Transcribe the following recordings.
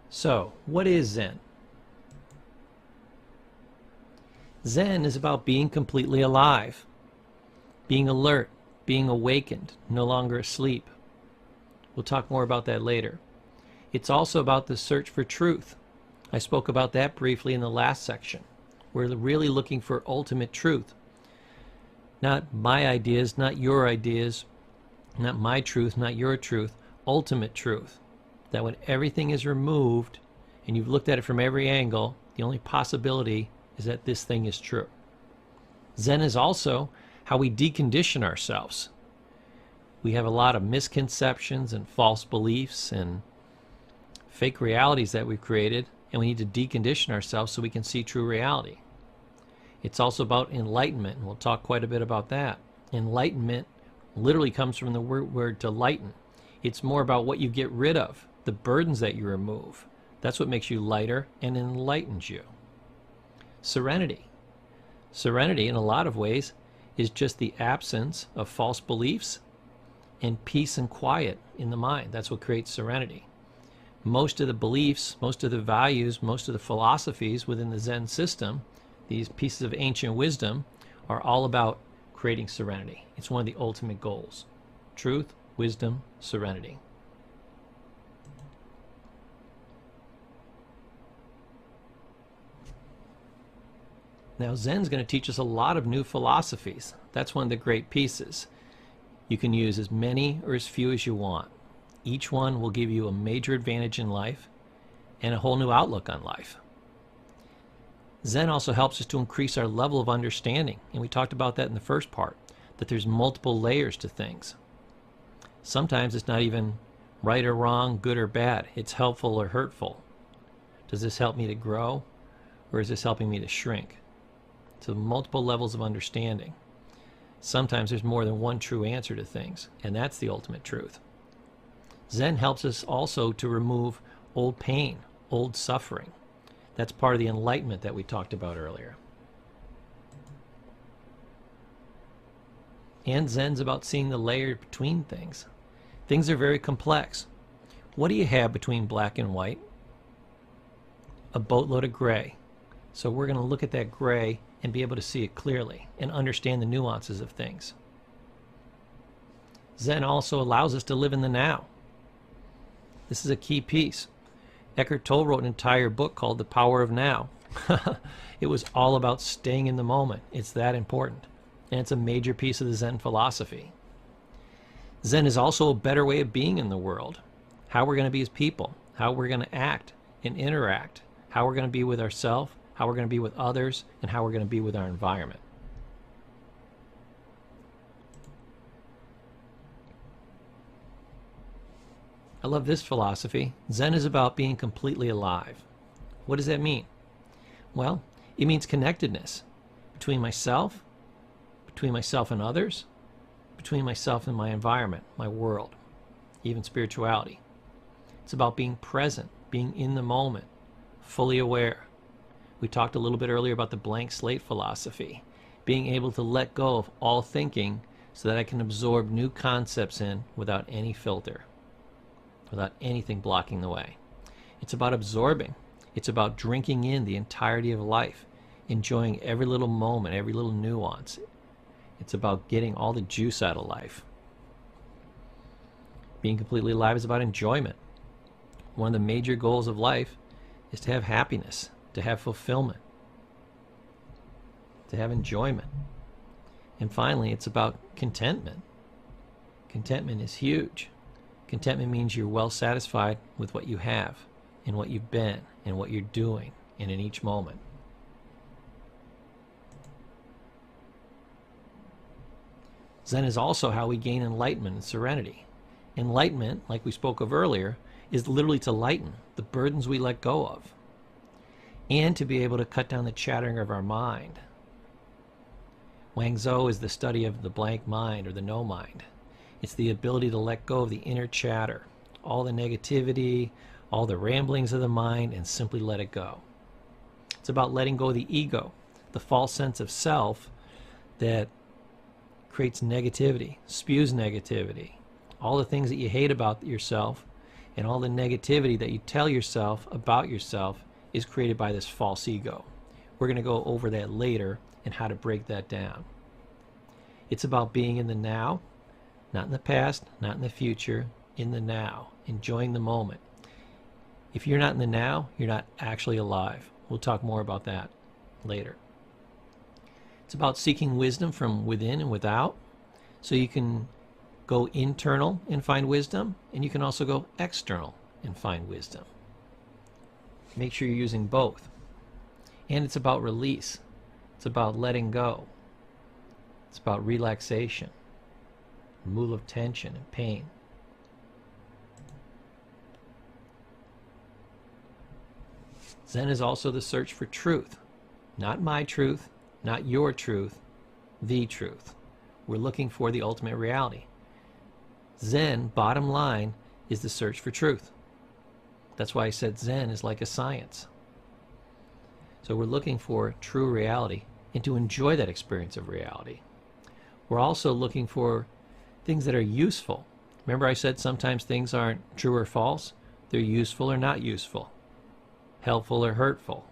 So, what is Zen? Zen is about being completely alive, being alert, being awakened, no longer asleep. We'll talk more about that later. It's also about the search for truth. I spoke about that briefly in the last section. We're really looking for ultimate truth. Not my ideas, not your ideas, not my truth, not your truth, ultimate truth. That when everything is removed and you've looked at it from every angle, the only possibility is that this thing is true. Zen is also how we decondition ourselves. We have a lot of misconceptions and false beliefs and fake realities that we've created, and we need to decondition ourselves so we can see true reality. It's also about enlightenment, and we'll talk quite a bit about that. Enlightenment literally comes from the word to lighten. It's more about what you get rid of, the burdens that you remove. That's what makes you lighter and enlightens you. Serenity. Serenity, in a lot of ways, is just the absence of false beliefs and peace and quiet in the mind. That's what creates serenity. Most of the beliefs, most of the values, most of the philosophies within the Zen system, these pieces of ancient wisdom, are all about creating serenity. It's one of the ultimate goals. Truth, wisdom, serenity. Now, Zen's going to teach us a lot of new philosophies. That's one of the great pieces. You can use as many or as few as you want. Each one will give you a major advantage in life and a whole new outlook on life. Zen also helps us to increase our level of understanding, and we talked about that in the first part, that there's multiple layers to things. Sometimes it's not even right or wrong, good or bad. It's helpful or hurtful. Does this help me to grow, or is this helping me to shrink? So multiple levels of understanding. Sometimes there's more than one true answer to things, and that's the ultimate truth. Zen helps us also to remove old pain, old suffering. That's part of the enlightenment that we talked about earlier. And Zen's about seeing the layer between things. Things are very complex. What do you have between black and white? A boatload of gray. So we're going to look at that gray and be able to see it clearly and understand the nuances of things. Zen also allows us to live in the now. This is a key piece. Eckhart Tolle wrote an entire book called The Power of Now. It was all about staying in the moment. It's that important. And it's a major piece of the Zen philosophy. Zen is also a better way of being in the world. How we're going to be as people, how we're going to act and interact, how we're going to be with ourselves, how we're going to be with others, and how we're going to be with our environment. I love this philosophy. Zen is about being completely alive. What does that mean? Well, it means connectedness between myself and others, between myself and my environment, my world, even spirituality. It's about being present, being in the moment, fully aware. We talked a little bit earlier about the blank slate philosophy, being able to let go of all thinking so that I can absorb new concepts in without any filter, without anything blocking the way. It's about absorbing. It's about drinking in the entirety of life, enjoying every little moment, every little nuance. It's about getting all the juice out of life. Being completely alive is about enjoyment. One of the major goals of life is to have happiness, to have fulfillment, to have enjoyment. And finally, it's about contentment. Contentment is huge. Contentment means you're well satisfied with what you have and what you've been and what you're doing and in each moment. Zen is also how we gain enlightenment and serenity. Enlightenment, like we spoke of earlier, is literally to lighten the burdens we let go of and to be able to cut down the chattering of our mind. Wang Zhou is the study of the blank mind or the no mind. It's the ability to let go of the inner chatter, all the negativity, all the ramblings of the mind, and simply let it go. It's about letting go of the ego, the false sense of self that creates negativity, spews negativity, all the things that you hate about yourself, And all the negativity that you tell yourself about yourself is created by this false ego. We're going to go over that later and how to break that down. It's about being in the now, not in the past, not in the future, in the now, enjoying the moment. If you're not in the now, you're not actually alive. We'll talk more about that later. It's about seeking wisdom from within and without. So you can go internal and find wisdom, and you can also go external and find wisdom. Make sure you're using both. And it's about release. It's about letting go. It's about relaxation, removal of tension and pain. Zen is also the search for truth. Not my truth, not your truth, the truth. We're looking for the ultimate reality. Zen, bottom line, is the search for truth. That's why I said Zen is like a science. So we're looking for true reality and to enjoy that experience of reality. We're also looking for things that are useful. Remember I said sometimes things aren't true or false? They're useful or not useful, helpful or hurtful,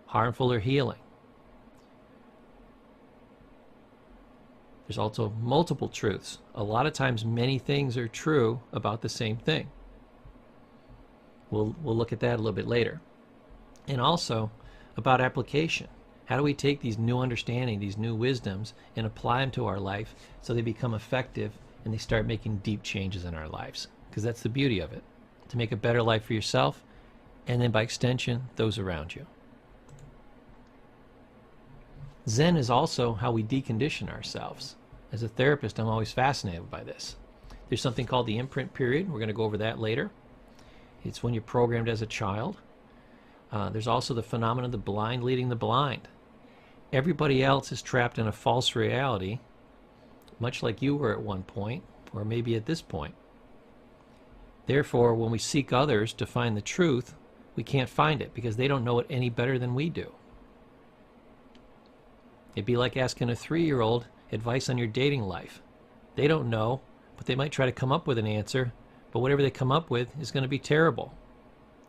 harmful or healing. There's also multiple truths. A lot of times many things are true about the same thing. We'll look at that a little bit later. And also about application. How do we take these new understanding, these new wisdoms, and apply them to our life so they become effective and they start making deep changes in our lives? Because that's the beauty of it. To make a better life for yourself, and then by extension, those around you. Zen is also how we decondition ourselves. As a therapist, I'm always fascinated by this. There's something called the imprint period. We're going to go over that later. It's when you're programmed as a child. There's also the phenomenon of the blind leading the blind. Everybody else is trapped in a false reality, much like you were at one point, or maybe at this point. Therefore, when we seek others to find the truth, we can't find it because they don't know it any better than we do. It'd be like asking a 3-year-old advice on your dating life. They don't know, but they might try to come up with an answer, but whatever they come up with is going to be terrible.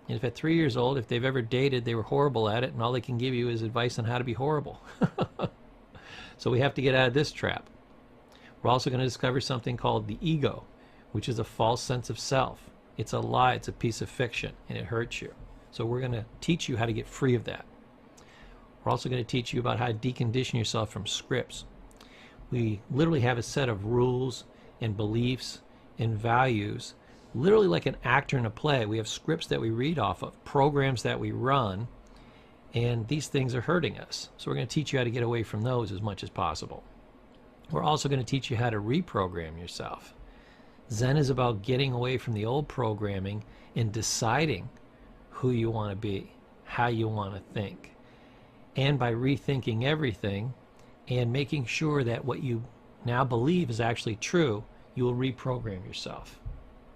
And if at 3 years old, if they've ever dated, they were horrible at it, and all they can give you is advice on how to be horrible. So we have to get out of this trap. We're also going to discover something called the ego, which is a false sense of self. It's a lie, it's a piece of fiction, and it hurts you. So we're going to teach you how to get free of that. We're also going to teach you about how to decondition yourself from scripts. We literally have a set of rules and beliefs and values, literally like an actor in a play. We have scripts that we read off of, programs that we run, and these things are hurting us. So we're going to teach you how to get away from those as much as possible. We're also going to teach you how to reprogram yourself. Zen is about getting away from the old programming and deciding who you want to be, how you want to think. And by rethinking everything and making sure that what you now believe is actually true, you will reprogram yourself.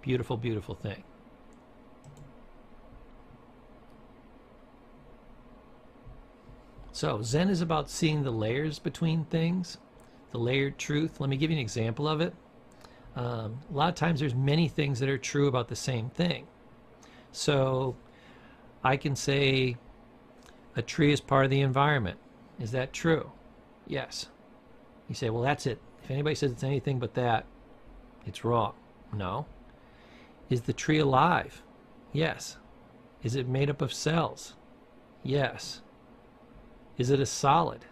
Beautiful, beautiful thing. So Zen is about seeing the layers between things, the layered truth. Let me give you an example of it. A lot of times there's many things that are true about the same thing. So I can say a tree is part of the environment. Is that true? Yes. You say, well, that's it. If anybody says it's anything but that, it's wrong. No. Is the tree alive? Yes. Is it made up of cells? Yes. Is it a solid?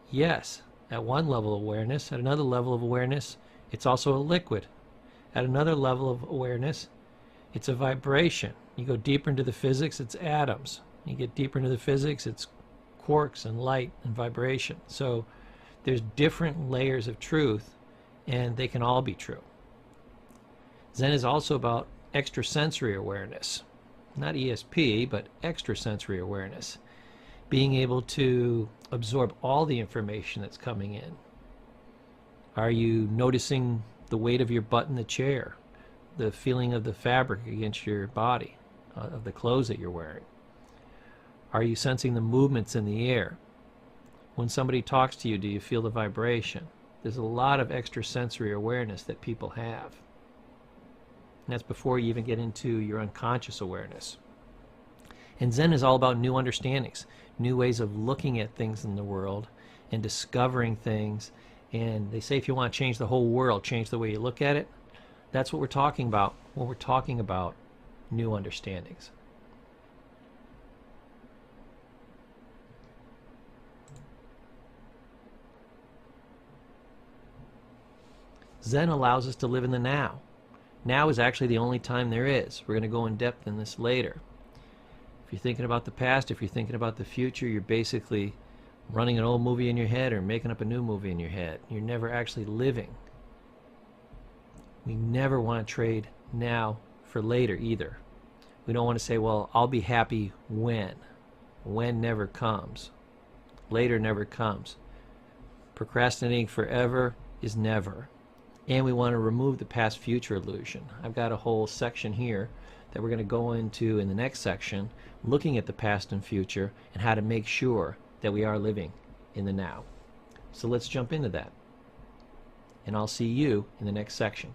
Yes. At one level of awareness. At another level of awareness, it's also a liquid. At another level of awareness, it's a vibration. You go deeper into the physics, it's atoms. You get deeper into the physics, it's quarks and light and vibration. So there's different layers of truth, and they can all be true. Zen is also about extrasensory awareness. Not ESP, but extrasensory awareness. Being able to absorb all the information that's coming in. Are you noticing the weight of your butt in the chair? The feeling of the fabric against your body, of the clothes that you're wearing? Are you sensing the movements in the air? When somebody talks to you, do you feel the vibration? There's a lot of extrasensory awareness that people have. And that's before you even get into your unconscious awareness. And Zen is all about new understandings, new ways of looking at things in the world and discovering things. And they say if you want to change the whole world, change the way you look at it. That's what we're talking about when we're talking about new understandings. Zen allows us to live in the now. Now is actually the only time there is. We're going to go in depth in this later. If you're thinking about the past, if you're thinking about the future, you're basically running an old movie in your head or making up a new movie in your head. You're never actually living. We never want to trade now for later either. We don't want to say, well, I'll be happy when. When never comes. Later never comes. Procrastinating forever is never. And we want to remove the past-future illusion. I've got a whole section here that we're going to go into in the next section, looking at the past and future and how to make sure that we are living in the now. So let's jump into that. And I'll see you in the next section.